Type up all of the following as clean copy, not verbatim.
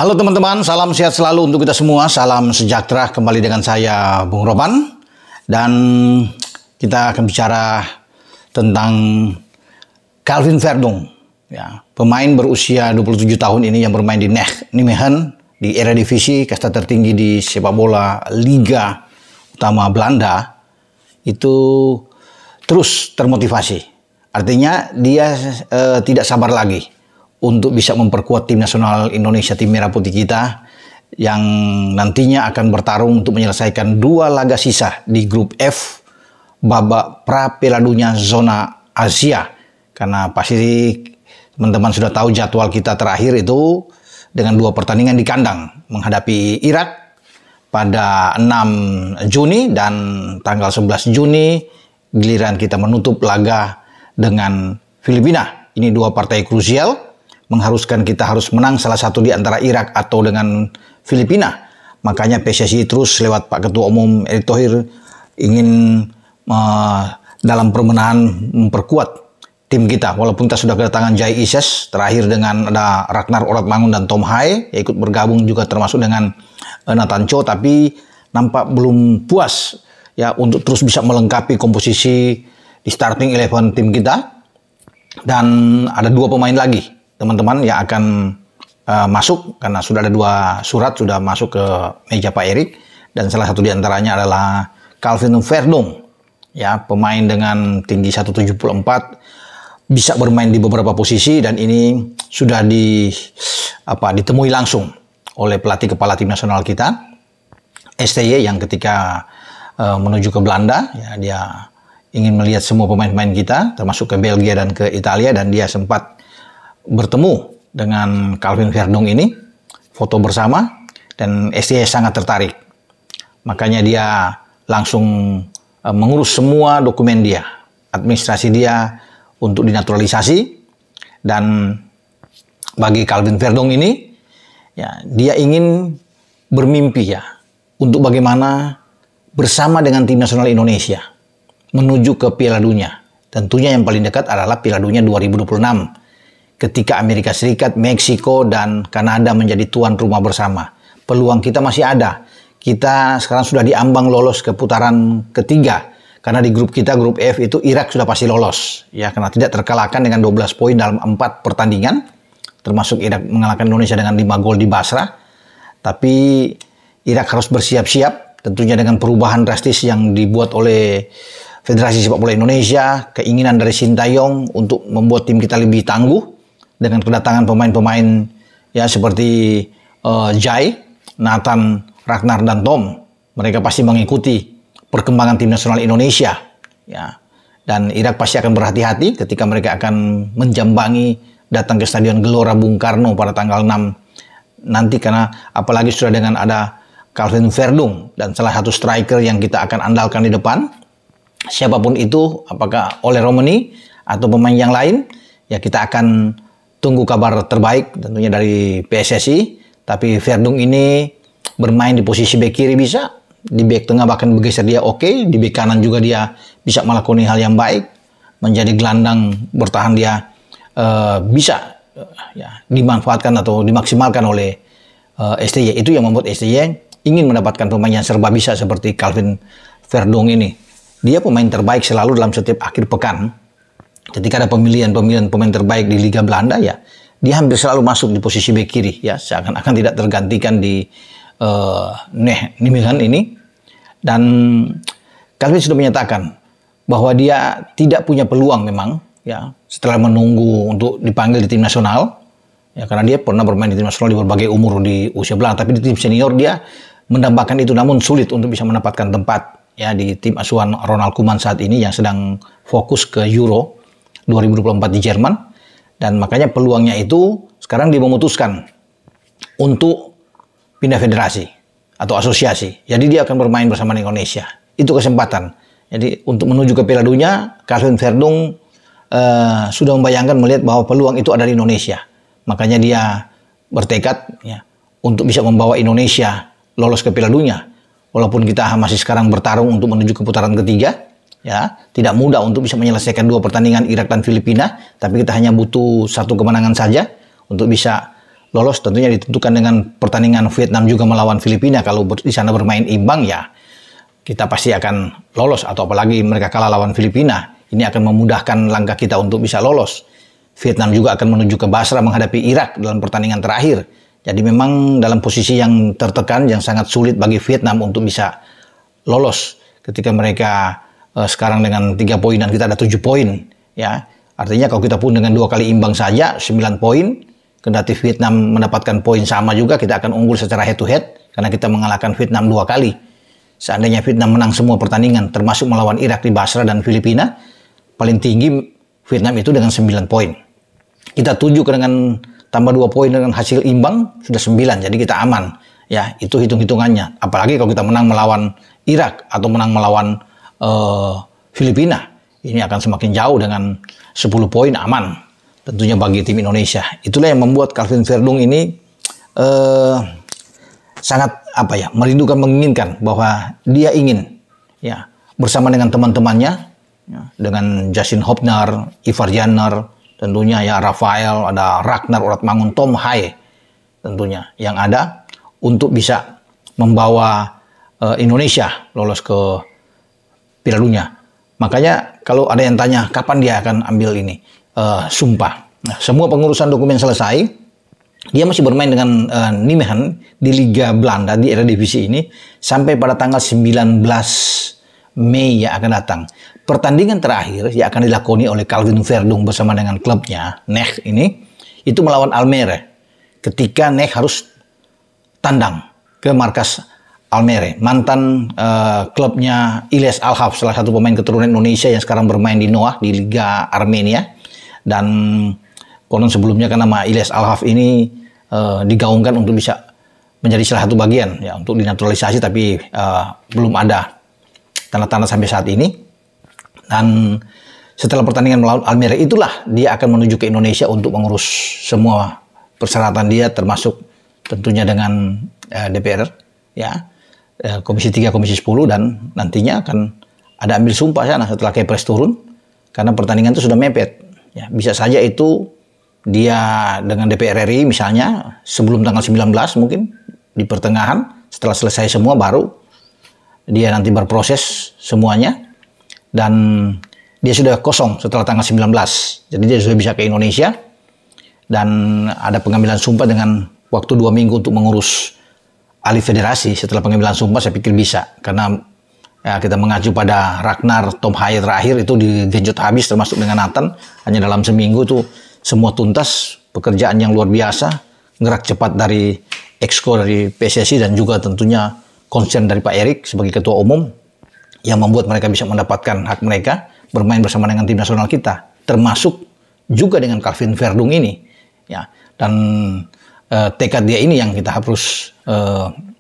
Halo teman-teman, salam sehat selalu untuk kita semua, salam sejahtera. Kembali dengan saya Bung Roban, dan kita akan bicara tentang Calvin Verdong, ya, pemain berusia 27 tahun ini yang bermain di Nijmegen di Eredivisie, kasta tertinggi di sepak bola Liga Utama Belanda. Itu terus termotivasi, artinya dia tidak sabar lagi untuk bisa memperkuat tim nasional Indonesia, tim merah putih kita, yang nantinya akan bertarung untuk menyelesaikan 2 laga sisa di grup F babak pra Piala Dunia zona Asia. Karena pasti teman-teman sudah tahu jadwal kita terakhir itu dengan 2 pertandingan di kandang menghadapi Irak pada 6 Juni dan tanggal 11 Juni giliran kita menutup laga dengan Filipina. Ini 2 partai krusial, mengharuskan kita harus menang salah satu di antara Irak atau dengan Filipina. Makanya PSSI terus lewat Pak Ketua Umum Erick Thohir ingin dalam permenaan memperkuat tim kita. Walaupun kita sudah kedatangan Jai Ises, terakhir dengan ada Ragnar Oratmangun dan Tom Haye, yang ikut bergabung juga termasuk dengan Nathan Cho, tapi nampak belum puas ya untuk terus bisa melengkapi komposisi di starting 11 tim kita. Dan ada 2 pemain lagi teman-teman yang akan masuk, karena sudah ada 2 surat sudah masuk ke meja Pak Erik, dan salah satu di antaranya adalah Calvin Verdong, ya, pemain dengan tinggi 174, bisa bermain di beberapa posisi, dan ini sudah ditemui langsung oleh pelatih kepala tim nasional kita STY, yang ketika menuju ke Belanda, ya, dia ingin melihat semua pemain-pemain kita termasuk ke Belgia dan ke Italia, dan dia sempat bertemu dengan Calvin Verdong ini, foto bersama, dan STY sangat tertarik. Makanya dia langsung mengurus semua dokumen dia, administrasi dia untuk dinaturalisasi. Dan bagi Calvin Verdong ini, ya, dia ingin bermimpi ya untuk bagaimana bersama dengan tim nasional Indonesia menuju ke Piala Dunia. Tentunya yang paling dekat adalah Piala Dunia 2026. Ketika Amerika Serikat, Meksiko, dan Kanada menjadi tuan rumah bersama. Peluang kita masih ada. Kita sekarang sudah diambang lolos ke putaran ketiga. Karena di grup kita, grup F itu Irak sudah pasti lolos. Ya, karena tidak terkalahkan dengan 12 poin dalam 4 pertandingan. Termasuk Irak mengalahkan Indonesia dengan 5 gol di Basra. Tapi Irak harus bersiap-siap. Tentunya dengan perubahan drastis yang dibuat oleh Federasi Sepak Bola Indonesia. Keinginan dari Sintayong untuk membuat tim kita lebih tangguh. Dengan kedatangan pemain-pemain ya seperti Jai, Nathan, Ragnar, dan Tom, mereka pasti mengikuti perkembangan tim nasional Indonesia. Ya. Dan Irak pasti akan berhati-hati ketika mereka akan menjambangi datang ke Stadion Gelora Bung Karno pada tanggal 6 nanti, karena apalagi sudah dengan ada Calvin Verdong dan salah satu striker yang kita akan andalkan di depan. Siapapun itu, apakah Ole Romani atau pemain yang lain, ya kita akan tunggu kabar terbaik tentunya dari PSSI. Tapi Verdong ini bermain di posisi bek kiri bisa, di bek tengah bahkan bergeser dia oke, di bek kanan juga dia bisa melakukan hal yang baik, menjadi gelandang bertahan dia bisa ya dimanfaatkan atau dimaksimalkan oleh STY. Itu yang membuat STY ingin mendapatkan pemain yang serba bisa seperti Calvin Verdong ini. Dia pemain terbaik selalu dalam setiap akhir pekan. Ketika ada pemilihan pemain terbaik di Liga Belanda, ya dia hampir selalu masuk di posisi bek kiri, ya seakan-akan tidak tergantikan di Nijmegen ini. Dan Calvin sudah menyatakan bahwa dia tidak punya peluang memang, ya setelah menunggu untuk dipanggil di tim nasional, ya karena dia pernah bermain di tim nasional di berbagai umur di usia belakang, tapi di tim senior dia mendambakan itu, namun sulit untuk bisa mendapatkan tempat ya di tim asuhan Ronald Koeman saat ini yang sedang fokus ke Euro 2024 di Jerman. Dan makanya peluangnya itu sekarang dia memutuskan untuk pindah federasi atau asosiasi. Jadi dia akan bermain bersama Indonesia. Itu kesempatan. Jadi untuk menuju ke Piala Dunia, Calvin Verdong sudah membayangkan melihat bahwa peluang itu ada di Indonesia. Makanya dia bertekad ya untuk bisa membawa Indonesia lolos ke Piala Dunia. Walaupun kita masih sekarang bertarung untuk menuju ke putaran ketiga, ya tidak mudah untuk bisa menyelesaikan 2 pertandingan Irak dan Filipina, tapi kita hanya butuh 1 kemenangan saja untuk bisa lolos tentunya ditentukan dengan pertandingan Vietnam juga melawan Filipina. Kalau di sana bermain imbang ya kita pasti akan lolos, atau apalagi mereka kalah lawan Filipina. Ini akan memudahkan langkah kita untuk bisa lolos. Vietnam juga akan menuju ke Basra menghadapi Irak dalam pertandingan terakhir. Jadi memang dalam posisi yang tertekan, yang sangat sulit bagi Vietnam untuk bisa lolos ketika mereka sekarang dengan 3 poin dan kita ada 7 poin. Ya, artinya kalau kita pun dengan 2 kali imbang saja 9 poin, kendati Vietnam mendapatkan poin sama juga, kita akan unggul secara head to head karena kita mengalahkan Vietnam 2 kali. Seandainya Vietnam menang semua pertandingan termasuk melawan Irak di Basra dan Filipina, paling tinggi Vietnam itu dengan 9 poin. Kita 7 dengan tambah 2 poin dengan hasil imbang sudah 9, jadi kita aman. Ya, itu hitung-hitungannya. Apalagi kalau kita menang melawan Irak atau menang melawan Filipina, ini akan semakin jauh dengan 10 poin aman tentunya bagi tim Indonesia. Itulah yang membuat Calvin Verdung ini sangat merindukan, menginginkan bahwa dia ingin ya bersama dengan teman-temannya ya, dengan Justin Hopner, Ivar Janner, tentunya ya Rafael, ada Ragnar Oratmangun, Tom Haye tentunya yang ada untuk bisa membawa Indonesia lolos ke Piala Dunia. Makanya kalau ada yang tanya kapan dia akan ambil ini sumpah. Nah, semua pengurusan dokumen selesai, dia masih bermain dengan Nijmegen di Liga Belanda di Eredivisie ini sampai pada tanggal 19 Mei yang akan datang. Pertandingan terakhir yang akan dilakoni oleh Calvin Verdung bersama dengan klubnya NEC ini itu melawan Almere. Ketika NEC harus tandang ke markas Almere, mantan klubnya Ilyas Alhaf, salah satu pemain keturunan Indonesia yang sekarang bermain di Noah di Liga Armenia. Dan konon sebelumnya kan nama Ilyas Alhaf ini digaungkan untuk bisa menjadi salah satu bagian ya untuk dinaturalisasi, tapi belum ada tanda-tanda sampai saat ini. Dan setelah pertandingan melawan Almere itulah dia akan menuju ke Indonesia untuk mengurus semua persyaratan dia, termasuk tentunya dengan DPR ya, Komisi 3, Komisi 10, dan nantinya akan ada ambil sumpah sana setelah Kepres turun karena pertandingan itu sudah mepet. Ya, bisa saja itu dia dengan DPR RI misalnya sebelum tanggal 19 mungkin di pertengahan, setelah selesai semua baru dia nanti berproses semuanya dan dia sudah kosong setelah tanggal 19. Jadi dia sudah bisa ke Indonesia dan ada pengambilan sumpah dengan waktu 2 minggu untuk mengurus alih federasi. Setelah pengambilan sumpah saya pikir bisa, karena ya, kita mengacu pada Ragnar, Tom Haye terakhir itu digenjot habis termasuk dengan Nathan. Hanya dalam seminggu tuh semua tuntas, pekerjaan yang luar biasa, gerak cepat dari Exco dari PSSI dan juga tentunya concern dari Pak Erik sebagai ketua umum yang membuat mereka bisa mendapatkan hak mereka bermain bersama dengan tim nasional kita, termasuk juga dengan Calvin Verdung ini ya. Dan tekad dia ini yang kita harus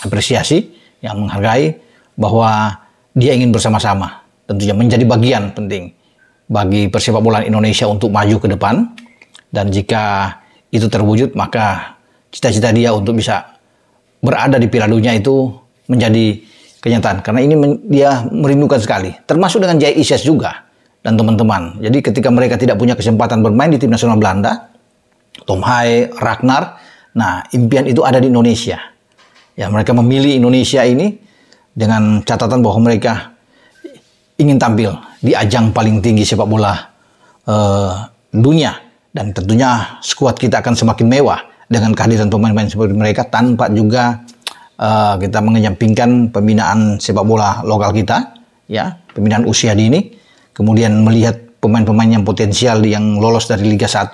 apresiasi, yang menghargai bahwa dia ingin bersama-sama, tentunya menjadi bagian penting bagi persepak bola Indonesia untuk maju ke depan. Dan jika itu terwujud, maka cita-cita dia untuk bisa berada di Piala Dunia itu menjadi kenyataan. Karena ini dia merindukan sekali, termasuk dengan Jay Isyas juga dan teman-teman. Jadi ketika mereka tidak punya kesempatan bermain di tim nasional Belanda, Tom Haye, Ragnar, nah impian itu ada di Indonesia. Ya, mereka memilih Indonesia ini dengan catatan bahwa mereka ingin tampil di ajang paling tinggi sepak bola dunia. Dan tentunya skuad kita akan semakin mewah dengan kehadiran pemain-pemain seperti mereka, tanpa juga kita mengenyampingkan pembinaan sepak bola lokal kita, ya, pembinaan usia dini, kemudian melihat pemain-pemain yang potensial yang lolos dari Liga 1,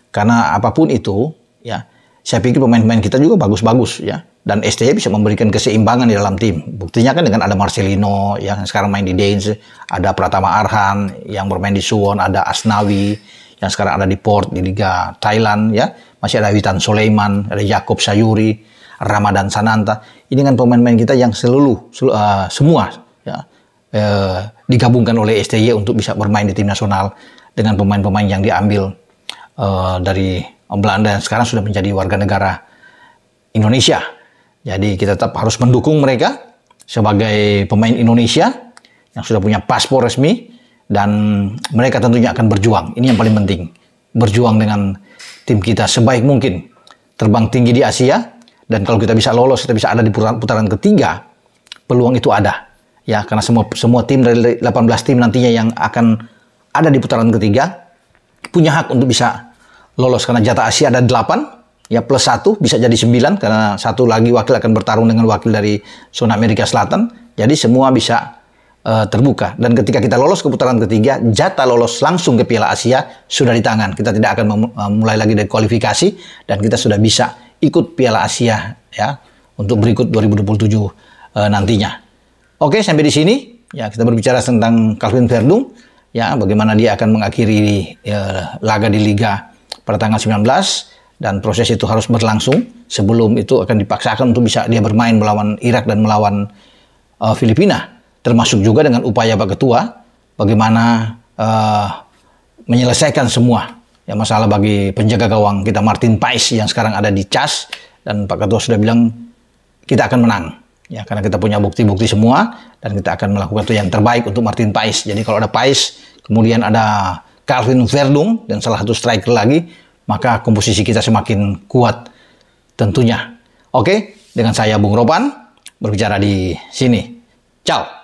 karena apapun itu, ya, saya pikir pemain-pemain kita juga bagus-bagus, ya. Dan STY bisa memberikan keseimbangan di dalam tim. Buktinya kan dengan ada Marcelino yang sekarang main di Danes, ada Pratama Arhan yang bermain di Suwon, ada Asnawi yang sekarang ada di Port di Liga Thailand, ya. Masih ada Witan Sulaiman, ada Jakob Sayuri, Ramadan Sananta. Ini kan pemain-pemain kita yang semua ya, digabungkan oleh STY untuk bisa bermain di tim nasional dengan pemain-pemain yang diambil dari Belanda yang sekarang sudah menjadi warga negara Indonesia. Jadi kita tetap harus mendukung mereka sebagai pemain Indonesia yang sudah punya paspor resmi, dan mereka tentunya akan berjuang. Ini yang paling penting, berjuang dengan tim kita sebaik mungkin. terbang tinggi di Asia, dan kalau kita bisa lolos, kita bisa ada di putaran ketiga, peluang itu ada. Ya, karena semua tim dari 18 tim nantinya yang akan ada di putaran ketiga punya hak untuk bisa lolos, karena jatah Asia ada 8, ya plus 1 bisa jadi 9, karena satu lagi wakil akan bertarung dengan wakil dari zona Amerika Selatan. Jadi semua bisa terbuka. Dan ketika kita lolos ke putaran ketiga, jatah lolos langsung ke Piala Asia sudah di tangan. Kita tidak akan mulai lagi dari kualifikasi, dan kita sudah bisa ikut Piala Asia ya untuk berikut 2027 nantinya. Oke, sampai di sini ya kita berbicara tentang Calvin Verdung ya, bagaimana dia akan mengakhiri laga di liga pada tanggal 19, dan proses itu harus berlangsung. Sebelum itu akan dipaksakan untuk bisa dia bermain melawan Irak dan melawan Filipina, termasuk juga dengan upaya Pak Ketua bagaimana menyelesaikan semua ya masalah bagi penjaga gawang kita Martin Paes yang sekarang ada di CAS, dan Pak Ketua sudah bilang kita akan menang ya, karena kita punya bukti-bukti semua, dan kita akan melakukan itu yang terbaik untuk Martin Paes. Jadi kalau ada Paes, kemudian ada Calvin Verdung dan salah satu striker lagi, maka komposisi kita semakin kuat tentunya. Oke, dengan saya Bung Roban berbicara di sini. Ciao.